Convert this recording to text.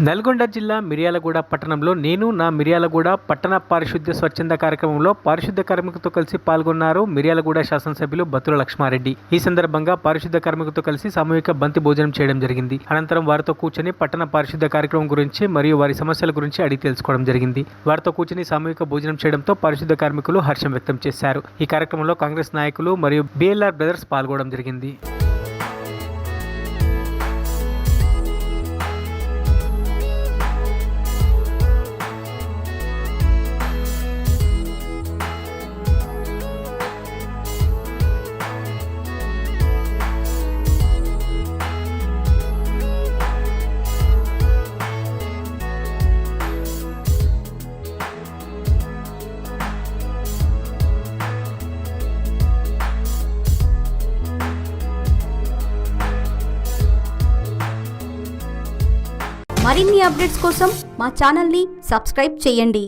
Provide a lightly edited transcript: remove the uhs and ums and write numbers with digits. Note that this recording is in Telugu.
నల్గొండ జిల్లా మిర్యాలగూడ పట్టణంలో నేను నా మిర్యాలగూడ పట్టణ పారిశుద్ధ్య స్వచ్ఛంద కార్యక్రమంలో పారిశుద్ధ్య కార్మికులతో కలిసి పాల్గొన్నారు మిర్యాలగూడ శాసనసభ్యులు బత్తుల లక్ష్మారెడ్డి. ఈ సందర్భంగా పారిశుద్ధ్య కార్మికులతో కలిసి సామూహిక బంతి భోజనం చేయడం జరిగింది. అనంతరం వారితో కూర్చొని పట్టణ పారిశుద్ధ్య కార్యక్రమం గురించి మరియు వారి సమస్యల గురించి అడిగి తెలుసుకోవడం జరిగింది. వారితో కూర్చొని సామూహిక భోజనం చేయడంతో పారిశుద్ధ్య కార్మికులు హర్షం వ్యక్తం చేశారు. ఈ కార్యక్రమంలో కాంగ్రెస్ నాయకులు మరియు బిఎల్ఆర్ బ్రదర్స్ పాల్గొనడం జరిగింది. మరిన్ని అప్డేట్స్ కోసం మా ఛానల్ని సబ్స్క్రైబ్ చేయండి.